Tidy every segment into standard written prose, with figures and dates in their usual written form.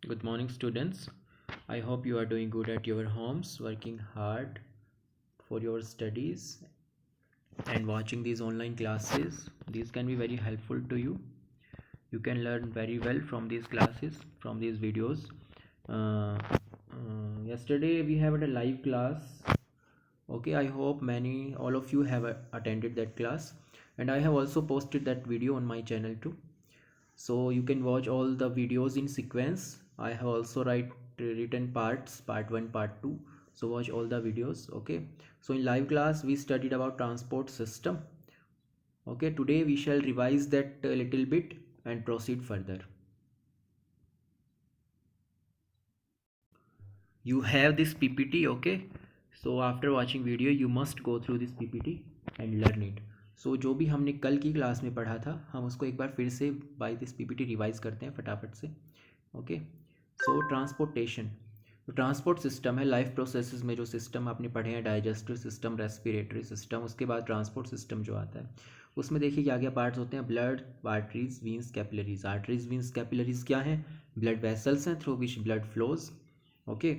Good morning, students. I hope you are doing good at your homes, working hard for your studies and watching these online classes. These can be very helpful to you. You can learn very well from these classes, from these videos. Yesterday we had a live class. Okay, I hope all of you have attended that class, and I have also posted that video on my channel too, so you can watch all the videos in sequence. I have also written parts, part 1, part 2, so watch all the videos. Okay, so in live class we studied about transport system. Okay, today we shall revise that a little bit and proceed further. You have this PPT. Okay, so after watching video you must go through this PPT and learn it. So जो भी हमने कल की class में पढ़ा था हम उसको एक बार फिर से बाय दिस PPT रिवाइज करते हैं फटाफट से. ओके, सो ट्रांसपोर्टेशन. तो ट्रांसपोर्ट सिस्टम है लाइफ प्रोसेसेस में जो सिस्टम आपने पढ़े हैं, डाइजेस्टिव सिस्टम, रेस्पिरेटरी सिस्टम. उसके बाद ट्रांसपोर्ट सिस्टम जो आता है उसमें देखिए क्या क्या पार्ट्स होते हैं. Blood, arteries, veins, capillaries. Arteries, veins, capillaries क्या हैं? ब्लड वेसल्स हैं through which blood flows. Okay,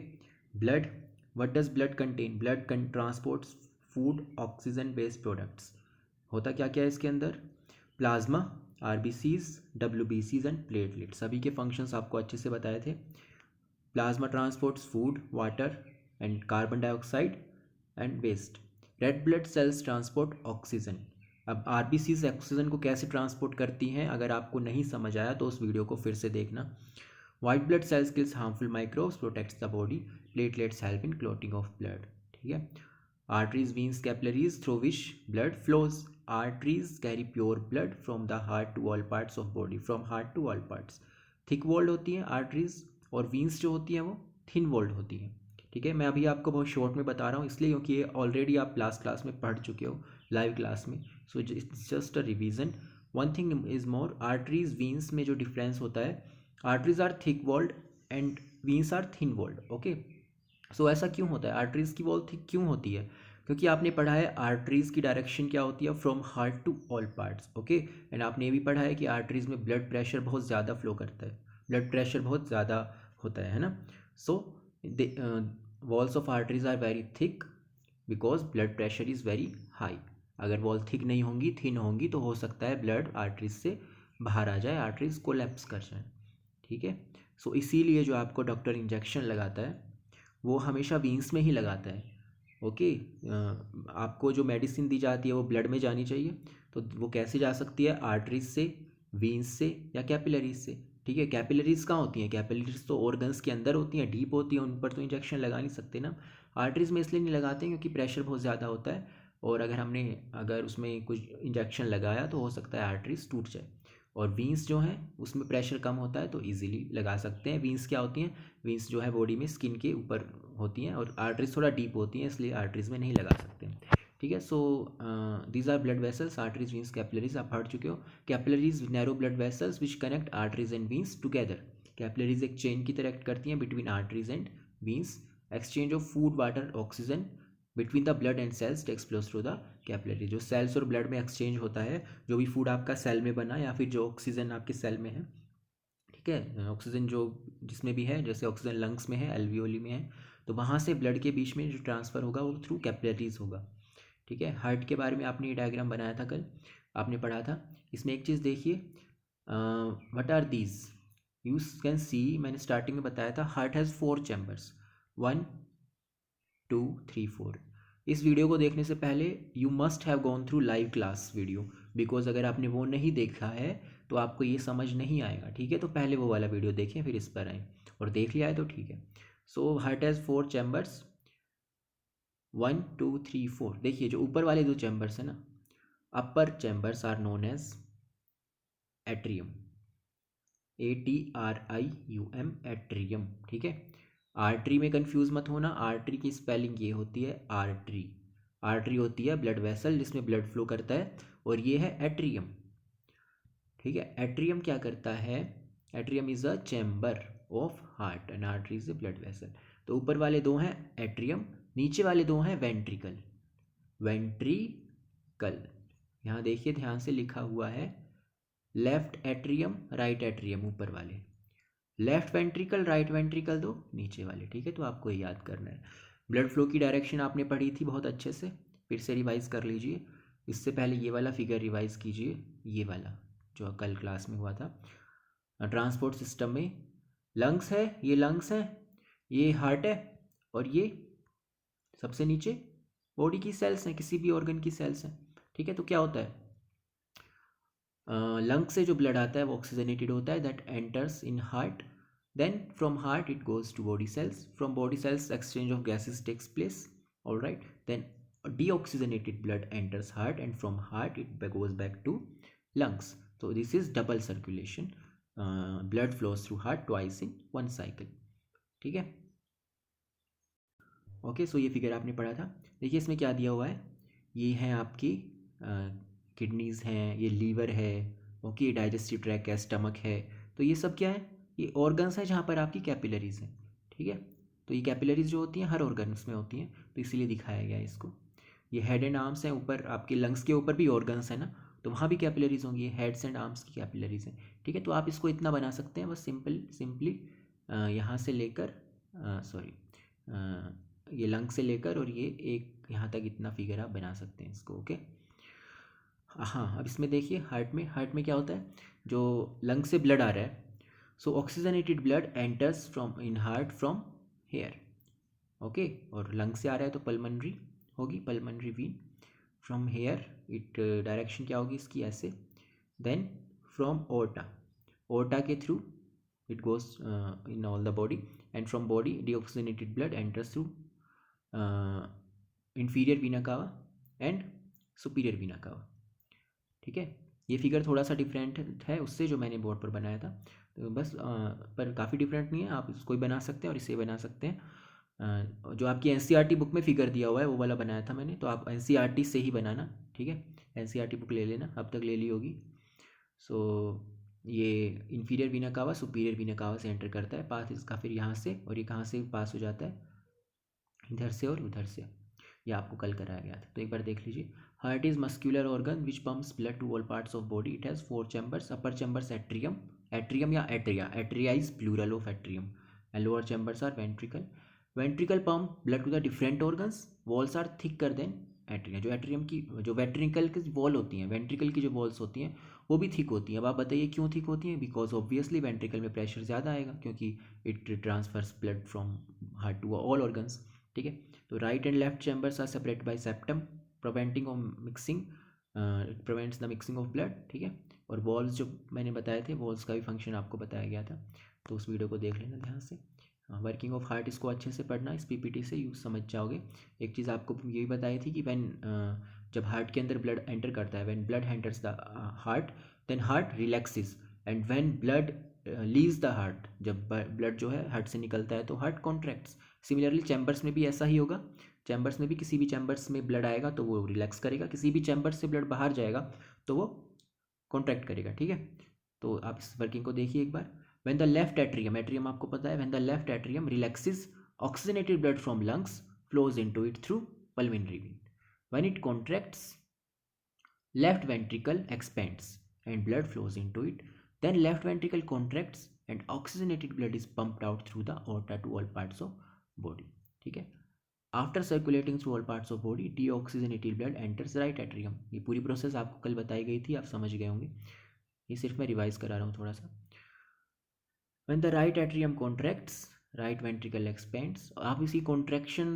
blood, what does blood contain? Blood transports food, oxygen based products. होता क्या क्या है इसके अंदर? प्लाज्मा, आरबीसीज, डब्ल्यूबीसीज एंड प्लेटलेट. सभी के फंक्शंस आपको अच्छे से बताए थे. Plasma transports food, water and carbon dioxide and waste. Red blood cells transport oxygen. अब आरबीसीज ऑक्सीजन को कैसे ट्रांसपोर्ट करती हैं, अगर आपको नहीं समझ आया तो उस वीडियो को फिर से देखना. White blood cells kills harmful microbes, protects the body. Platelets help in clotting of blood. ठीक है. Arteries, veins, capillaries through which blood flows. Arteries carry pure blood from the heart to all parts of body. From heart to all parts. Thick walled होती हैं arteries, और वीन्स जो होती हैं वो thin walled होती हैं. ठीक है, मैं अभी आपको बहुत शॉर्ट में बता रहा हूँ इसलिए क्योंकि ये ऑलरेडी आप लास्ट क्लास में पढ़ चुके हो लाइव क्लास में. So it's just a revision. One thing is more, arteries veins में जो डिफरेंस होता है, arteries are thick walled and veins are thin walled. Okay, so ऐसा क्यों होता है? आर्टरीज की वॉल थिक क्यों होती है? क्योंकि आपने पढ़ा है आर्टरीज की डायरेक्शन क्या होती है, from heart to all parts. Okay, and आपने ये भी पढ़ा है कि आर्टरीज में ब्लड प्रेशर बहुत ज़्यादा फ्लो करता है, ब्लड प्रेशर बहुत ज़्यादा होता है ना. So walls of arteries are very thick because blood pressure is very high. अगर वॉल थिक नहीं होंगी, थिन होंगी, तो हो सकता है ब्लड आर्टरीज से बाहर आ जाए, आर्टरीज कोलैप्स कर जाए. ठीक है, सो इसीलिए जो आपको डॉक्टर इंजेक्शन लगाता है वो हमेशा वीन्स में ही लगाता है. ओके, आपको जो मेडिसिन दी जाती है वो ब्लड में जानी चाहिए, तो वो कैसे जा सकती है? आर्टरीज से, वीन्स से या कैपिलरीज से. ठीक है, कैपिलरीज कहाँ होती हैं? कैपिलरीज तो ऑर्गन्स के अंदर होती हैं, डीप होती हैं, उन पर तो इंजेक्शन लगा नहीं सकते ना. आर्टरीज में इसलिए नहीं लगाते हैं क्योंकि प्रेशर बहुत ज़्यादा होता है, और अगर उसमें कुछ इंजेक्शन लगाया तो हो सकता है आर्टरीज टूट जाए. और वीन्स जो हैं उसमें प्रेशर कम होता है तो इजीली लगा सकते हैं. वीन्स क्या होती हैं? वीन्स जो है बॉडी में स्किन के ऊपर होती हैं, और आर्टरीज थोड़ा डीप होती हैं इसलिए आर्टरीज में नहीं लगा सकते. ठीक है, so these are blood vessels, arteries, veins, capillaries. आप पढ़ चुके हो. Capillaries narrow blood vessels which connect arteries and veins together. Capillaries एक चेन की तरह करती हैं between arteries and veins. Exchange of food, water, oxygen between the blood and cells takes place through the capillary. जो cells और blood में exchange होता है, जो भी फूड आपका सेल में बना या फिर जो ऑक्सीजन आपके सेल में है, ठीक है, ऑक्सीजन जो जिसमें भी है, जैसे ऑक्सीजन लंग्स में है, एल्वियोली में है, तो वहाँ से ब्लड के बीच में जो ट्रांसफ़र होगा वो थ्रू कैपिलरीज होगा. ठीक है, हार्ट के बारे में आपने ये डायग्राम बनाया था कल, आपने पढ़ा था. इसमें एक चीज़ देखिए, what are these. You can see, मैंने स्टार्टिंग में बताया था हार्ट हैज़ 4 चैम्बर्स, 1 2 3 4. इस वीडियो को देखने से पहले you must have gone through live class video, because अगर आपने वो नहीं देखा है तो आपको ये समझ नहीं आएगा. ठीक है, तो पहले वो वाला वीडियो देखें फिर इस पर आएँ, और देख लिया है तो ठीक है. So heart has 4 chambers, 1 2 3 4. देखिए जो ऊपर वाले 2 चैम्बर्स हैं ना, upper chambers are known as atrium, ATRIUM, atrium. ठीक है, आर्टरी में कंफ्यूज मत होना. आर्टरी की स्पेलिंग ये होती है आर्टरी. आर्टरी होती है ब्लड वेसल जिसमें ब्लड फ्लो करता है, और ये है एट्रियम. ठीक है, एट्रियम क्या करता है? Atrium is a chamber of heart and artery is a blood vessel. तो ऊपर वाले 2 हैं एट्रियम, नीचे वाले 2 हैं वेंट्रिकल. वेंट्रिकल, यहाँ देखिए ध्यान से लिखा हुआ है लेफ्ट एट्रियम, राइट एट्रियम ऊपर वाले. लेफ्ट वेंट्रिकल राइट वेंट्रिकल दो नीचे वाले, ठीक है। तो आपको ये याद करना है। ब्लड फ्लो की डायरेक्शन आपने पढ़ी थी बहुत अच्छे से, फिर से रिवाइज कर लीजिए। इससे पहले ये वाला फिगर रिवाइज कीजिए, ये वाला जो कल क्लास में हुआ था। ट्रांसपोर्ट सिस्टम में लंग्स है, ये लंग्स है, ये हार्ट है, और ये सबसे नीचे बॉडी की सेल्स हैं, किसी भी ऑर्गन की सेल्स हैं, ठीक है। तो क्या होता है, लंग से जो ब्लड आता है वो ऑक्सीजनेटेड होता है, that enters in heart, then from heart it goes to body cells, from body cells exchange of gases takes place, all right, then deoxygenated blood enters heart and from heart it goes back to lungs. So this is double circulation. Blood flows through heart twice in one cycle, ठीक है। Okay, सो ये figure आपने पढ़ा था। देखिए इसमें क्या दिया हुआ है, ये हैं आपकी किडनीज़ हैं, ये लीवर है, ओके, डाइजेस्टिव ट्रैक है, स्टमक है। तो ये सब क्या है, ये ऑर्गन्स है जहाँ पर आपकी कैपिलरीज हैं, ठीक है। तो ये कैपिलरीज जो होती हैं हर ऑर्गन्स में होती हैं, तो इसीलिए दिखाया गया है इसको। ये हेड एंड आर्म्स हैं, ऊपर आपके लंग्स के ऊपर भी ऑर्गन्स है ना, तो वहाँ भी कैपिलरीज होंगी, हेड्स एंड आर्म्स की कैपिलरीज हैं, ठीक है। तो आप इसको इतना बना सकते हैं बस, सिंपली यहाँ से लेकर सॉरी ये लंग से लेकर और ये एक यहाँ तक इतना फिगर आप बना सकते हैं इसको, ओके। हाँ, अब इसमें देखिए हार्ट में क्या होता है, जो लंग से ब्लड आ रहा है, so oxygenated blood enters from in heart from here, okay, और लंग से आ रहा है तो पल्मनरी होगी, pulmonary vein, from here it direction क्या होगी इसकी, ऐसे, देन फ्रॉम ओर्टा के through it goes in all the body, and from body deoxygenated blood enters through inferior vena cava and superior vena cava, ठीक है। ये figure थोड़ा सा डिफरेंट है उससे जो मैंने बोर्ड पर बनाया था, तो बस पर काफ़ी डिफरेंट नहीं है, आप इसको ही बना सकते हैं और इसे बना सकते हैं। जो आपकी एनसीईआरटी बुक में फिगर दिया हुआ है वो वाला बनाया था मैंने, तो आप एनसीईआरटी से ही बनाना, ठीक है। एनसीईआरटी बुक ले लेना, अब तक ले ली होगी। सो ये इन्फीरियर वीना कावा सुपीरियर वीना कावा से एंटर करता है, पास इसका फिर यहाँ से, और ये कहाँ से पास हो जाता है, इधर से और उधर से। ये आपको कल कराया गया था, तो एक बार देख लीजिए। Heart is muscular organ which pumps blood to all parts of body. It has 4 chambers, upper chambers atrium, atrium या atria, atria is plural of atrium, and lower chambers are ventricle. Ventricle pump blood to the different organs, walls are thicker than atrium. जो atrium की जो ventricle की wall होती हैं, ventricle की जो walls होती हैं वो भी थिक होती हैं। अब आप बताइए क्यों थिक होती हैं, बिकॉज ऑब्वियसली वेंट्रिकल में प्रेशर ज़्यादा आएगा, क्योंकि it transfers blood from heart to all organs, ठीक है। तो right and left chambers are separate by septum, preventing of mixing, it prevents the mixing of blood, ठीक है। और वॉल्स जो मैंने बताए थे, वॉल्स का भी फंक्शन आपको बताया गया था, तो उस वीडियो को देख लेना ध्यान से। वर्किंग ऑफ हार्ट इसको अच्छे से पढ़ना, इस पीपीटी से यूज समझ जाओगे। एक चीज़ आपको ये भी बताई थी कि व्हेन जब हार्ट के अंदर ब्लड एंटर करता है, when blood enters the heart then heart relaxes, and when blood leaves the heart, जब ब्लड जो है हार्ट से निकलता है तो हार्ट कॉन्ट्रैक्ट्स। सिमिलरली चैम्बर्स में भी ऐसा ही होगा, चैम्बर्स में भी किसी भी चैम्बर्स में ब्लड आएगा तो वो रिलैक्स करेगा, किसी भी चैम्बर से ब्लड बाहर जाएगा तो वो कॉन्ट्रैक्ट करेगा, ठीक है। तो आप इस वर्किंग को देखिए एक बार। When the left atrium, atrium आपको पता है, when the left atrium relaxes, oxygenated blood from lungs flows into it through pulmonary vein. When it contracts, left ventricle expands and blood flows into it. Then left ventricle contracts and oxygenated blood is pumped out through the aorta to all parts of body, ठीक है। After circulating through all parts of body, deoxygenated blood enters right atrium. ये पूरी process आपको कल बताई गई थी, आप समझ गए होंगे, ये सिर्फ मैं रिवाइज करा रहा हूँ थोड़ा सा। When the right atrium contracts, right ventricle expands। आप इसी कॉन्ट्रैक्शन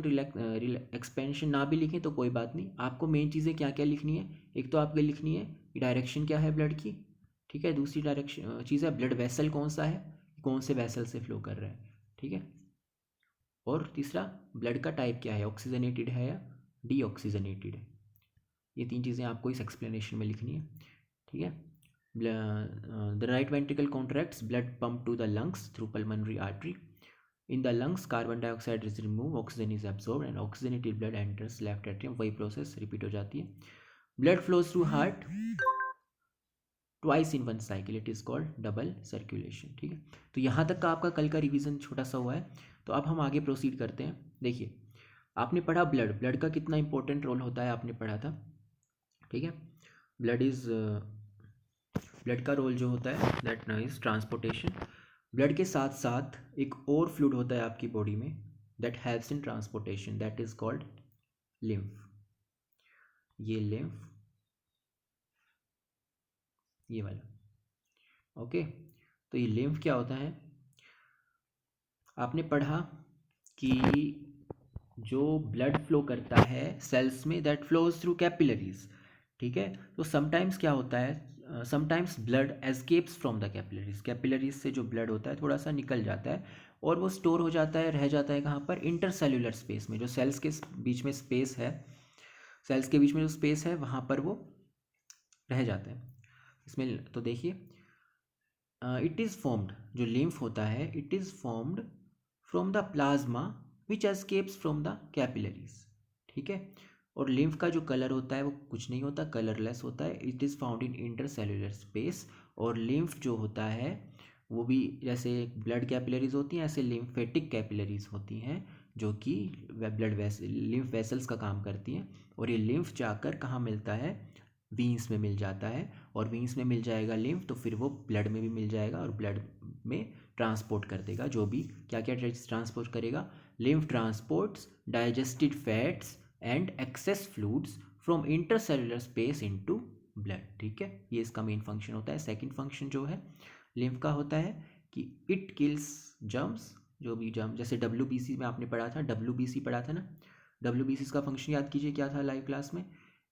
एक्सपेंशन ना भी लिखें तो कोई बात नहीं, आपको मेन चीज़ें क्या क्या लिखनी है, एक तो आपको लिखनी है डायरेक्शन क्या है ब्लड की, ठीक है। दूसरी डायरेक्शन चीज़ है ब्लड वेसल कौन सा है, कौन से वेसल से फ्लो कर रहा है, ठीक है। और तीसरा ब्लड का टाइप क्या है, ऑक्सीजनेटेड है या डीऑक्सीजनेटेड है। ये 3 चीज़ें आपको इस एक्सप्लेनेशन में लिखनी है, ठीक है। The right ventricle contracts, blood pumped to the lungs through pulmonary artery. In the lungs, carbon dioxide is removed, oxygen is absorbed, and oxygenated blood enters left atrium. वही प्रोसेस रिपीट हो जाती है। Blood flows through heart twice in one cycle. It is called double circulation, ठीक है। तो यहाँ तक का आपका कल का रिवीजन छोटा सा हुआ है, तो अब हम आगे प्रोसीड करते हैं। देखिए आपने पढ़ा ब्लड का कितना इंपॉर्टेंट रोल होता है, आपने पढ़ा था, ठीक है। ब्लड का रोल जो होता है दैट इज ट्रांसपोर्टेशन। ब्लड के साथ साथ एक और फ्लूइड होता है आपकी बॉडी में that helps in transportation, that is called lymph. ये लिम्फ, ये वाला, ओके। तो ये लिम्फ क्या होता है, आपने पढ़ा कि जो ब्लड फ्लो करता है सेल्स में दैट फ्लोज थ्रू कैपिलरीज, ठीक है। तो समटाइम्स क्या होता है, sometimes blood escapes from the capillaries, capillaries से जो ब्लड होता है थोड़ा सा निकल जाता है और वो स्टोर हो जाता है, रह जाता है कहाँ पर, इंटरसेल्यूलर स्पेस में, जो सेल्स के बीच में स्पेस है, सेल्स के बीच में जो स्पेस है वहाँ पर वो रह जाता है इसमें। तो देखिए, इट इज़ फॉर्म्ड, जो लिम्फ होता है it is formed from the plasma which escapes from the capillaries, ठीक है। और लिम्फ का जो कलर होता है वो कुछ नहीं होता, कलरलेस होता है, it is found in intercellular space. और लिम्फ जो होता है वो भी जैसे ब्लड कैपिलरीज होती हैं ऐसे लिम्फेटिक कैपिलरीज होती हैं जो कि ब्लड वेसल, लिम्फ वेसल्स का काम करती हैं। और ये लिम्फ जाकर कहाँ मिलता है, वीन्स में मिल जाता है, और वीन्स में मिल जाएगा लिम्फ तो फिर वो ब्लड में भी मिल जाएगा और ब्लड में ट्रांसपोर्ट कर देगा, जो भी क्या क्या ट्रांसपोर्ट करेगा, lymph transports digested fats and excess fluids from intercellular space into blood, ठीक है। ये इसका मेन फंक्शन होता है। सेकंड फंक्शन जो है लिम्फ का होता है कि इट किल्स जर्म्स, जो भी जर्म, जैसे डब्ल्यूबीसी में आपने पढ़ा था, डब्ल्यूबीसी पढ़ा था ना, डब्ल्यूबीसी का फंक्शन याद कीजिए क्या था लाइव क्लास में,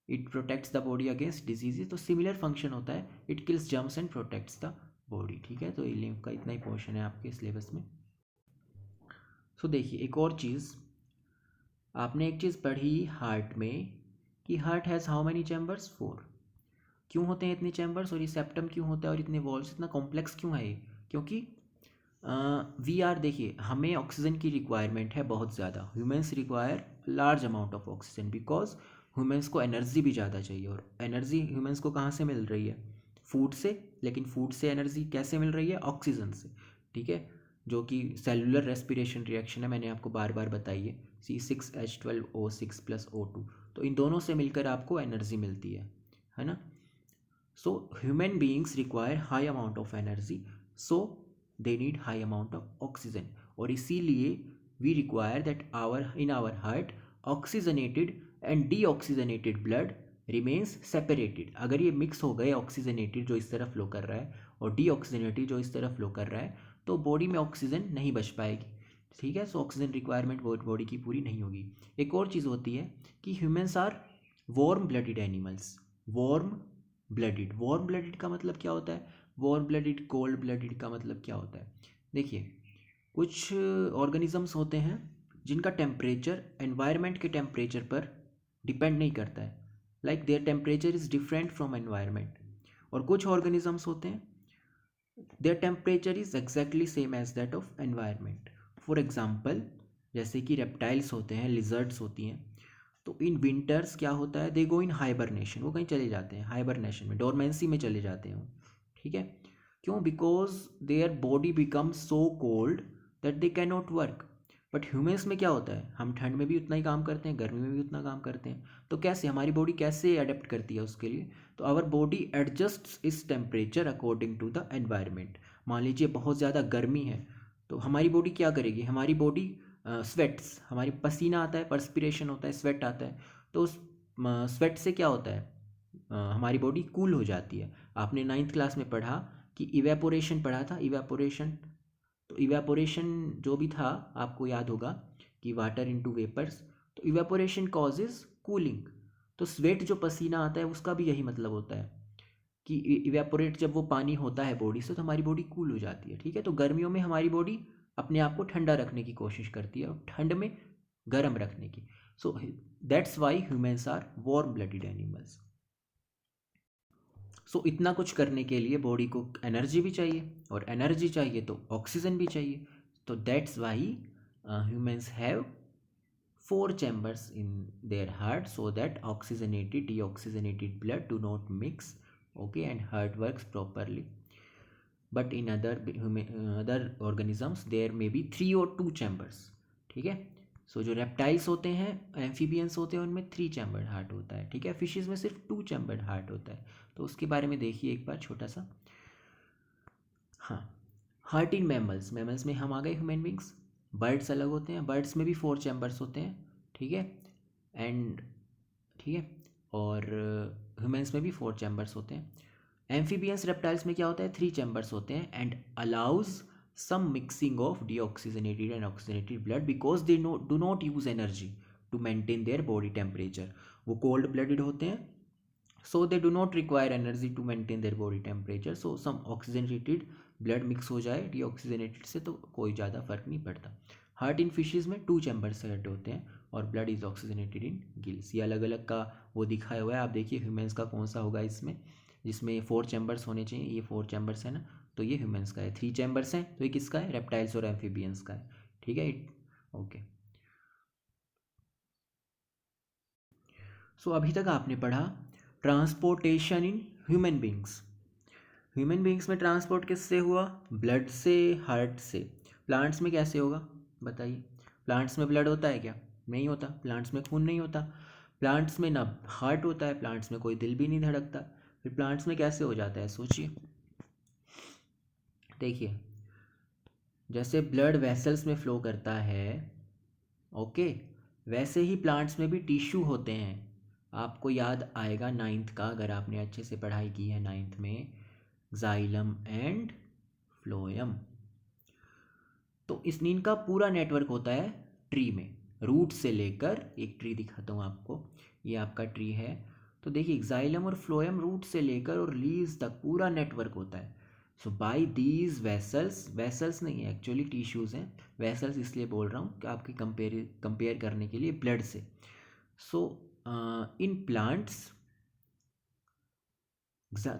it protects the body against diseases. तो सिमिलर फंक्शन होता है, it kills germs and protects the body, ठीक है। तो ये लिम्फ का इतना ही पोर्शन है आपके सिलेबस में। सो देखिए एक और चीज़, आपने एक चीज़ पढ़ी हार्ट में कि heart has how many chambers, 4। क्यों होते हैं इतने चैम्बर्स, और ये सेप्टम क्यों होता है, और इतने वॉल्स, इतना कॉम्प्लेक्स क्यों है ये, क्योंकि वी आर, देखिए हमें ऑक्सीजन की रिक्वायरमेंट है बहुत ज़्यादा, humans require large amount of oxygen because humans को एनर्जी भी ज़्यादा चाहिए। और एनर्जी ह्यूमन्स को कहाँ से मिल रही है, फूड से, लेकिन फूड से एनर्जी कैसे मिल रही है, ऑक्सीजन से, ठीक है, जो कि सेलुलर रेस्पिरेशन रिएक्शन है, मैंने आपको बार बार बताई है, C6H12O6+O2। तो इन दोनों से मिलकर आपको एनर्जी मिलती है ना। So human beings require high amount of energy, so they need high amount of oxygen। और इसीलिए we require that in our heart oxygenated and deoxygenated blood remains separated। अगर ये मिक्स हो गए, ऑक्सीजनेटेड जो इस तरह फ्लो कर रहा है और डीऑक्सीजनेटेड जो इस तरह फ्लो कर रहा है, तो बॉडी में ऑक्सीजन नहीं बच पाएगी, ठीक है। सो ऑक्सीजन रिक्वायरमेंट बॉडी की पूरी नहीं होगी। एक और चीज़ होती है कि humans are warm blooded animals. Warm blooded का मतलब क्या होता है, वार्म ब्लडेड कोल्ड ब्लडेड का मतलब क्या होता है, देखिए कुछ ऑर्गेनिजम्स होते हैं जिनका टेम्परेचर एनवायरनमेंट के टेम्परेचर पर डिपेंड नहीं करता है, like their temperature is different from environment. और कुछ ऑर्गेनिजम्स होते हैं their temperature is exactly same as that of environment. For example जैसे कि रेप्टाइल्स होते हैं, लिजर्ड्स होती हैं, तो इन विंटर्स क्या होता है, दे गो इन हाइबरनेशन, वो कहीं चले जाते हैं हाइबरनेशन में, डोरमेंसी में चले जाते हैं वो, ठीक है। क्यों, because their body becomes so cold that they can not work. But humans में क्या होता है, हम ठंड में भी उतना ही काम करते हैं, गर्मी में भी उतना काम करते हैं, तो कैसे हमारी बॉडी कैसे अडेप्ट करती है उसके लिए, तो आवर बॉडी एडजस्ट इस temperature according to the environment. मान लीजिए बहुत ज़्यादा गर्मी है तो हमारी बॉडी क्या करेगी, हमारी बॉडी स्वेट्स, हमारी पसीना आता है, पर्सपिरेशन होता है, स्वेट आता है, तो उस स्वेट से क्या होता है, हमारी बॉडी कूल हो जाती है। आपने 9th क्लास में पढ़ा कि इवेपोरेशन पढ़ा था, इवेपोरेशन, तो इवेपोरेशन जो भी था आपको याद होगा कि वाटर इनटू वेपर्स, तो इवेपोरेशन कॉजेज कूलिंग। तो स्वेट जो पसीना आता है उसका भी यही मतलब होता है कि इवेपोरेट जब वो पानी होता है बॉडी से तो हमारी बॉडी कूल हो जाती है, ठीक है। तो गर्मियों में हमारी बॉडी अपने आप को ठंडा रखने की कोशिश करती है और ठंड में गर्म रखने की। So that's why humans are warm blooded animals. So इतना कुछ करने के लिए बॉडी को एनर्जी भी चाहिए, और एनर्जी चाहिए तो ऑक्सीजन भी चाहिए। तो that's why humans have 4 chambers in their heart so that oxygenated deoxygenated blood do not mix, okay, and heart works properly। but in other organisms there may be 3 or 2 chambers, ठीक है। सो जो reptiles होते हैं, amphibians होते हैं, उनमें 3 chambered heart होता है, ठीक है। फिशेस में सिर्फ 2 चैम्बर्ड हार्ट होता है। तो उसके बारे में देखिए एक बार छोटा सा, हाँ। हार्ट इन मैमल्स, मैमल्स में हम आ गए ह्यूमन बींग्स। बर्ड्स अलग होते हैं, बर्ड्स में भी 4 चैम्बर्स होते हैं, ठीक है, एंड ठीक है, और ह्यूमन्स में भी 4 चैम्बर्स होते हैं। एम्फीबियंस रेप्टाइल्स में क्या होता है, 3 चैम्बर्स होते हैं, and allows some mixing of deoxygenated and oxygenated blood because they do not use energy to maintain their body temperature. वो कोल्ड ब्लडेड होते हैं, so they do not require energy to maintain their body temperature. So some oxygenated blood mix हो जाए deoxygenated से तो कोई ज़्यादा फर्क नहीं पड़ता। हार्ट इन फिशेज में 2 चैम्बर सेट होते हैं और blood is oxygenated in gills. ये अलग अलग का वो दिखाया हुआ है, आप देखिए ह्यूमन्स का कौन सा होगा इसमें, जिसमें 4 चैम्बर्स होने चाहिए, ये 4 चैम्बर्स है ना, तो ये ह्यूमन्स का है। 3 चैम्बर्स हैं तो ये किसका है, रेप्टाइल्स और एम्फीबियंस का है, ठीक है। ओके, सो अभी तक आपने पढ़ा transportation in human beings. Human beings में ट्रांसपोर्ट किससे हुआ, ब्लड से, हार्ट से। प्लांट्स में कैसे होगा बताइए, प्लांट्स में ब्लड होता है क्या, नहीं होता, प्लांट्स में खून नहीं होता, प्लांट्स में ना हार्ट होता है, प्लांट्स में कोई दिल भी नहीं धड़कता, फिर प्लांट्स में कैसे हो जाता है सोचिए। देखिए, जैसे ब्लड वेसल्स में फ्लो करता है, ओके, वैसे ही प्लांट्स में भी टिश्यू होते हैं। आपको याद आएगा नाइन्थ का, अगर आपने अच्छे से पढ़ाई की है नाइन्थ में, जाइलम एंड फ्लोएम। तो इस नीम का पूरा नेटवर्क होता है ट्री में, रूट से लेकर, एक ट्री दिखाता हूँ आपको, ये आपका ट्री है, तो देखिए जाइलम और फ्लोएम रूट से लेकर और लीव्स तक पूरा नेटवर्क होता है। सो बाय दीज वेसल्स, वेसल्स नहीं है एक्चुअली टिश्यूज़ हैं, वेसल्स इसलिए बोल रहा हूँ कि आपकी कंपेयर करने के लिए ब्लड से। So in plants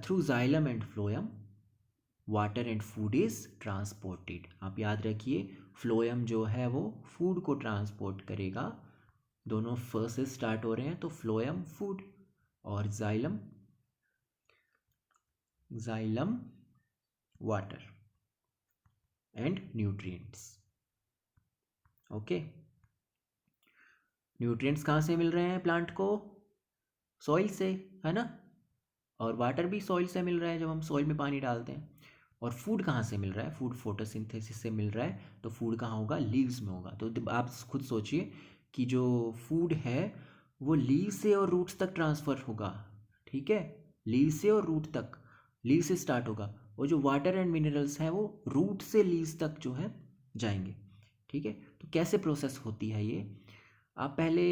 through xylem and phloem water and food is transported. आप याद रखिए, फ्लोएम जो है वो फूड को ट्रांसपोर्ट करेगा, दोनों फर्स्ट से स्टार्ट हो रहे हैं, तो फ्लोएम फूड और xylem, xylem water and nutrients. Okay, nutrients कहाँ से मिल रहे हैं प्लांट को, सॉइल से, है ना, और वाटर भी सॉइल से मिल रहा है जब हम सॉइल में पानी डालते हैं। और फूड कहाँ से मिल रहा है, फूड फोटोसिंथेसिस से मिल रहा है, तो फूड कहाँ होगा, लीव्स में होगा। तो आप खुद सोचिए कि जो फूड है वो लीव से और रूट्स तक ट्रांसफ़र होगा, ठीक है, लीव से और रूट तक, लीव से स्टार्ट होगा, और जो वाटर एंड मिनरल्स हैं वो रूट से लीव्स तक जो है जाएंगे, ठीक है। तो कैसे प्रोसेस होती है ये, आप पहले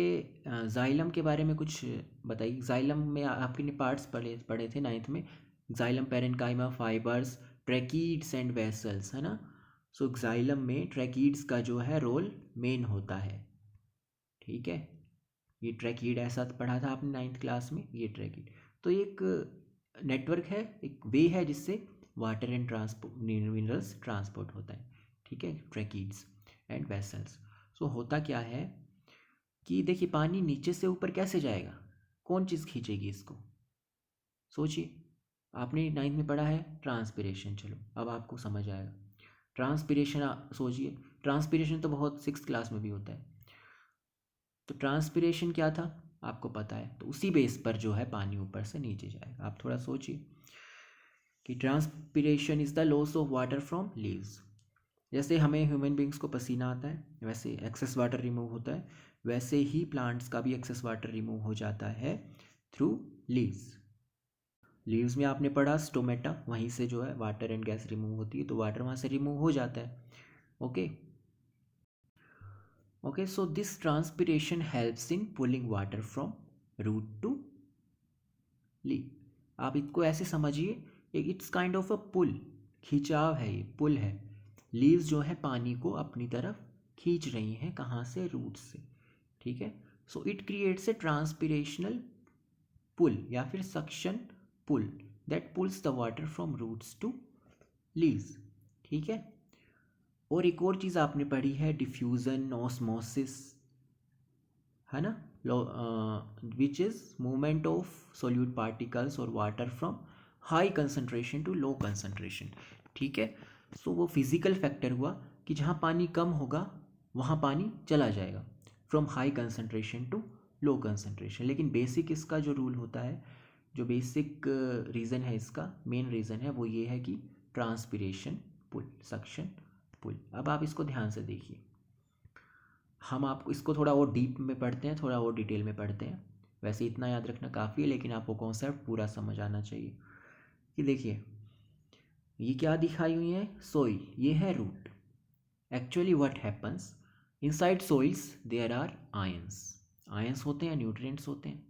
जाइलम के बारे में कुछ बताइए। जाइलम में आपने पार्ट्स पढ़े पढ़े थे नाइन्थ में, xylem parenchyma, fibres, tracheids and vessels, है ना। सो जाइलम में ट्रैकीड्स का जो है रोल मेन होता है, ठीक है। ये ट्रैकीड ऐसा पढ़ा था आपने नाइन्थ क्लास में, ये ट्रैकीड। तो ये एक नेटवर्क है, एक वे है जिससे water and transport minerals transport होता है, ठीक है, ट्रैकीड्स एंड वेसल्स। सो होता क्या है कि देखिए पानी नीचे से ऊपर कैसे जाएगा, कौन चीज़ खींचेगी इसको, सोचिए। आपने नाइन्थ में पढ़ा है ट्रांसपिरेशन, चलो अब आपको समझ आएगा। ट्रांसपिरेशन सोचिए, ट्रांसपिरेशन तो बहुत 6th क्लास में भी होता है। तो ट्रांसपिरेशन क्या था आपको पता है, तो उसी बेस पर जो है पानी ऊपर से नीचे जाएगा। आप थोड़ा सोचिए कि transpiration is the loss of water from leaves. जैसे हमें ह्यूमन बींग्स को पसीना आता है, वैसे एक्सेस वाटर रिमूव होता है, वैसे ही प्लांट्स का भी एक्सेस वाटर रिमूव हो जाता है थ्रू लीव्स। लीव्स में आपने पढ़ा स्टोमेटा, वहीं से जो है वाटर एंड गैस रिमूव होती है, तो वाटर वहाँ से रिमूव हो जाता है। Okay, okay, so this transpiration helps in pulling water from root to leave. आप इसको ऐसे समझिए, एक it's kind of a pull, खिंचाव है, ये पुल है। लीव्स जो है पानी को अपनी तरफ खींच रही हैं, कहाँ से, रूट से, ठीक है। So it creates a ट्रांसपिरेशनल pull या फिर suction pull that pulls the water from roots to leaves, ठीक है। और एक और चीज़ आपने पढ़ी है डिफ्यूज़न ऑस्मोसिस, है ना, which is movement of solute particles और water from high concentration to low concentration, ठीक है। सो वो फिजिकल फैक्टर हुआ कि जहाँ पानी कम होगा वहाँ पानी चला जाएगा, from high concentration to low concentration. लेकिन बेसिक इसका जो रूल होता है, जो बेसिक रीज़न है इसका, मेन रीज़न है वो ये है कि ट्रांसपिरेशन पुल, सक्शन पुल। अब आप इसको ध्यान से देखिए, हम आपको इसको थोड़ा और डीप में पढ़ते हैं, थोड़ा और डिटेल में पढ़ते हैं। वैसे इतना याद रखना काफ़ी है, लेकिन आपको कॉन्सेप्ट पूरा समझ आना चाहिए। कि देखिए ये क्या दिखाई हुई है, सोइल, ये है root. Actually what happens inside soils there are ions. Ions होते हैं, न्यूट्रिएंट्स होते हैं।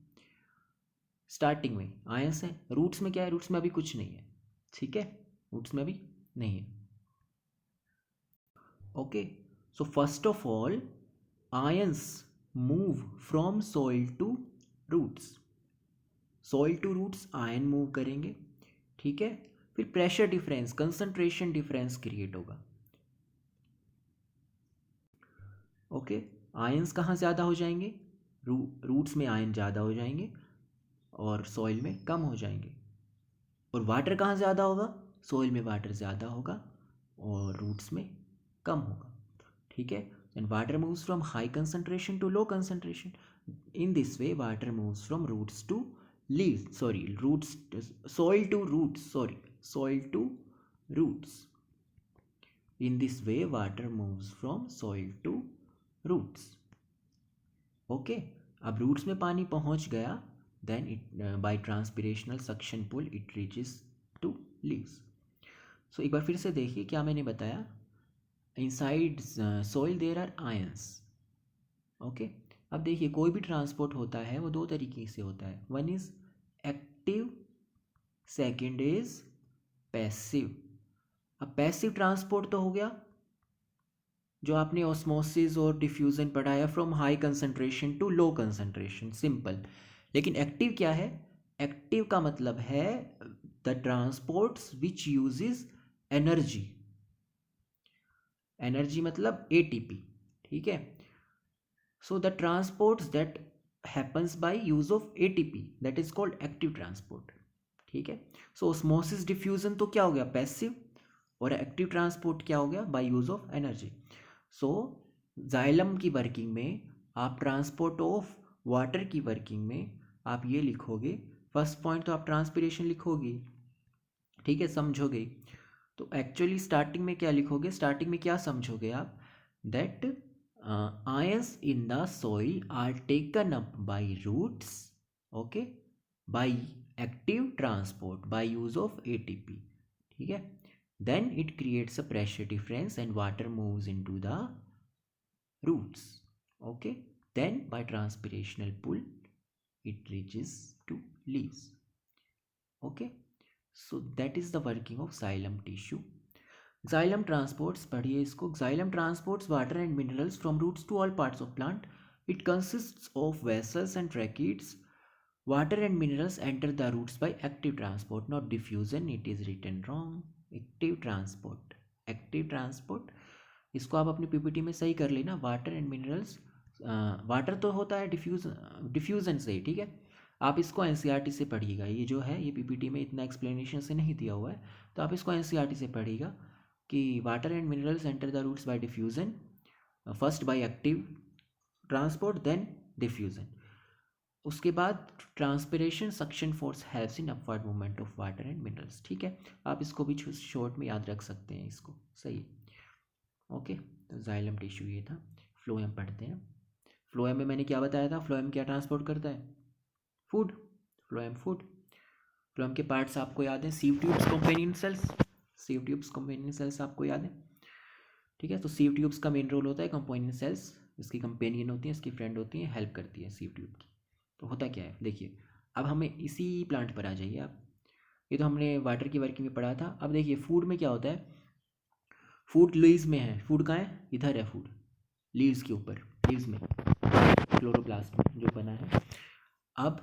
स्टार्टिंग में आयंस है, रूट्स में क्या है, रूट्स में अभी कुछ नहीं है, ठीक है, रूट्स में अभी नहीं है। Okay, so first of all ions move from soil to roots. Soil to roots ion move करेंगे, ठीक है। फिर pressure difference, concentration difference create होगा। ओके, आयंस कहाँ ज़्यादा हो जाएंगे, रूट्स में आयन ज़्यादा हो जाएंगे और सॉइल में कम हो जाएंगे। और वाटर कहाँ ज़्यादा होगा, सॉइल में वाटर ज़्यादा होगा और रूट्स में कम होगा, ठीक है। And water moves from high concentration to low concentration. In this way water moves from roots to leaves, sorry roots, soil to roots, sorry, soil to roots. In this way water moves from soil to roots. Okay, अब roots में पानी पहुंच गया, then it by transpirational suction pull it reaches to leaves. So एक बार फिर से देखिए क्या मैंने बताया, inside soil there are ions. Okay, अब देखिए कोई भी ट्रांसपोर्ट होता है वो दो तरीके से होता है, one is active, second is passive. अब पैसिव ट्रांसपोर्ट तो हो गया जो आपने ऑस्मोसिस और डिफ्यूजन पढ़ाया, from high concentration to low concentration, simple. लेकिन एक्टिव क्या है, एक्टिव का मतलब है the transports which uses energy. Energy मतलब एटीपी, ठीक है। So the transports that happens by use of ATP, that is called active transport, ठीक है। So osmosis diffusion तो क्या हो गया, पैसिव, और एक्टिव ट्रांसपोर्ट क्या हो गया, by use of energy. So xylem की वर्किंग में आप ट्रांसपोर्ट ऑफ वाटर की वर्किंग में आप ये लिखोगे, फर्स्ट पॉइंट तो आप ट्रांसपिरेशन लिखोगे, ठीक है, समझोगे। तो एक्चुअली स्टार्टिंग में क्या लिखोगे, स्टार्टिंग में क्या समझोगे आप, that ions in the soil are taken up by roots, okay, by active transport by use of ATP, ठीक है। Then it creates a pressure difference and water moves into the roots, okay. Then by transpirational pull it reaches to leaves, okay. So that is the working of xylem tissue. Xylem transports, पढ़िए इसको, xylem transports water and minerals from roots to all parts of plant. It consists of vessels and tracheids. Water and minerals enter the roots by active transport, not diffusion. It is written wrong. Active transport, active transport, इसको आप अपनी PPT में सही कर लेना। Water and minerals, water तो होता है डिफ्यूजन से ही, ठीक है। आप इसको एनसीईआरटी से पढ़िएगा, ये जो है ये पीपीटी में इतना एक्सप्लेनेशन से नहीं दिया हुआ है, तो आप इसको एनसीईआरटी से पढ़िएगा कि water and minerals enter the roots by diffusion, first by active transport then diffusion, उसके बाद transpiration suction force helps in upward movement of water and minerals, ठीक है। आप इसको भी शॉर्ट में याद रख सकते हैं, इसको सही है, ओके। तो जाइलम टिश्यू ये था। फ्लोएम पढ़ते हैं। फ्लोएम में मैंने क्या बताया था, फ्लोएम क्या ट्रांसपोर्ट करता है, फूड, फ्लोएम फूड। फ्लोएम के पार्ट्स आपको याद है, सीव tubes, companion sales, सीव tubes companion sales आपको याद है, ठीक है। तो सीव ट्यूब्स का मेन रोल होता है, कंपेनियन सेल्स इसकी कंपेनियन होती हैं, इसकी फ्रेंड होती हैं, हेल्प करती है सीव ट्यूब की। तो होता क्या है देखिए, अब हमें इसी प्लांट पर आ जाइए आप। ये तो हमने वाटर की वर्किंग में पढ़ा था। अब देखिए फूड में क्या होता है, फूड लीव्स में है, फूड कहाँ है, इधर है फूड, लीव्स के ऊपर, लीव्स में क्लोरोप्लास्ट जो बना है। अब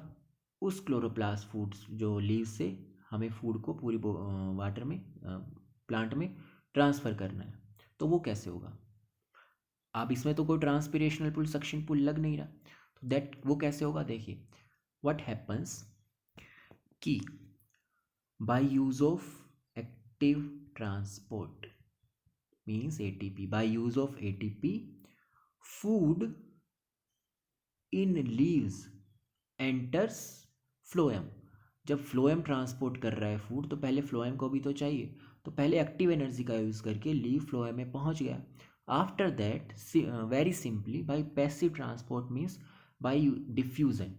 उस क्लोरोप्लास्ट फूड्स जो लीव्स से हमें फूड को पूरी वाटर में, प्लांट में ट्रांसफ़र करना है, तो वो कैसे होगा। अब इसमें तो कोई ट्रांसपिरेशनल पुल, सक्शन पुल लग नहीं रहा, तो दैट वो कैसे होगा, देखिए व्हाट हैपन्स कि by use of active transport means ATP, by use of ATP food in leaves enters phloem. जब फ्लोएम ट्रांसपोर्ट कर रहा है फूड, तो पहले फ्लोएम को भी तो चाहिए, तो पहले एक्टिव एनर्जी का यूज़ करके लीव फ्लोएम में पहुंच गया। After that very simply by passive transport means by diffusion,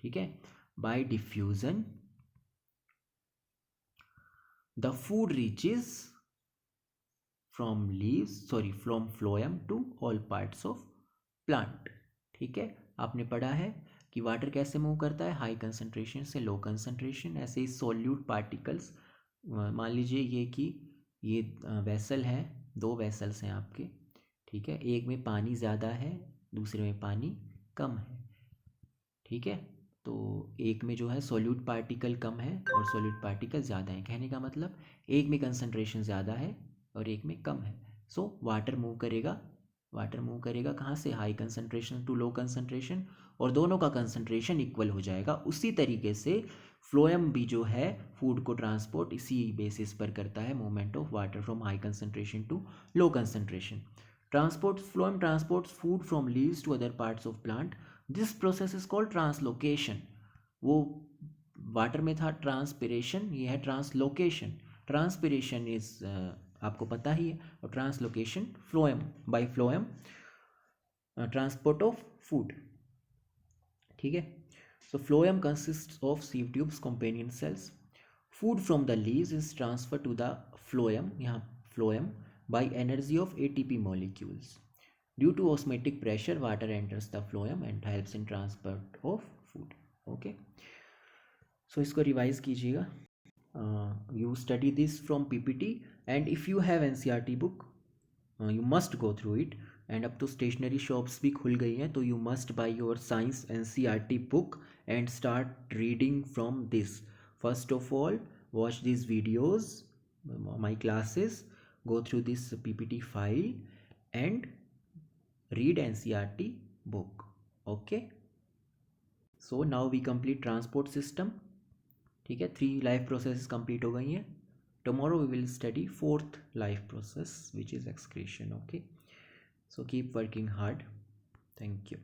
ठीक है, by diffusion the food reaches from phloem to all parts of plant. ठीक है, आपने पढ़ा है कि वाटर कैसे मूव करता है, हाई कंसंट्रेशन से लो कंसंट्रेशन। ऐसे ही सॉल्यूट पार्टिकल्स, मान लीजिए ये वेसल है, 2 वेसल्स हैं आपके, ठीक है, एक में पानी ज़्यादा है, दूसरे में पानी कम है, ठीक है। तो एक में जो है सॉल्यूट पार्टिकल कम है और सॉल्यूट पार्टिकल ज़्यादा है, कहने का मतलब एक में कंसंट्रेशन ज़्यादा है और एक में कम है। सो वाटर मूव करेगा कहाँ से, high concentration to low concentration, और दोनों का कंसंट्रेशन इक्वल हो जाएगा। उसी तरीके से फ्लोएम भी जो है फूड को ट्रांसपोर्ट इसी बेसिस पर करता है, movement of water from high concentration to low concentration. Phloem transports food from leaves to other parts of plant. This process is called translocation. वो वाटर में था ट्रांसपिरेशन, ये है ट्रांसलोकेशन। ट्रांसपिरेशन इज आपको पता ही है, और translocation phloem, by phloem transport of food, ठीक है। So phloem consist of sieve tubes, companion cells. Food from the leaves is transfer to the phloem, यहाँ phloem, by energy of ATP molecules. Due to osmotic pressure water enters the phloem and helps in transport of food. Okay, so इसको revise कीजिएगा। You study this from PPT, and if you have NCERT book, you must go through it. And अब तो stationery shops भी खुल गई हैं, तो you must by your science NCERT book and start reading from this. First of all, watch these videos, my classes, go through this PPT file and read NCERT book. Okay, so now we complete transport system, ठीक है। 3 life process complete हो गई हैं। Tomorrow we will study 4th life process which is excretion. Okay, so keep working hard. Thank you.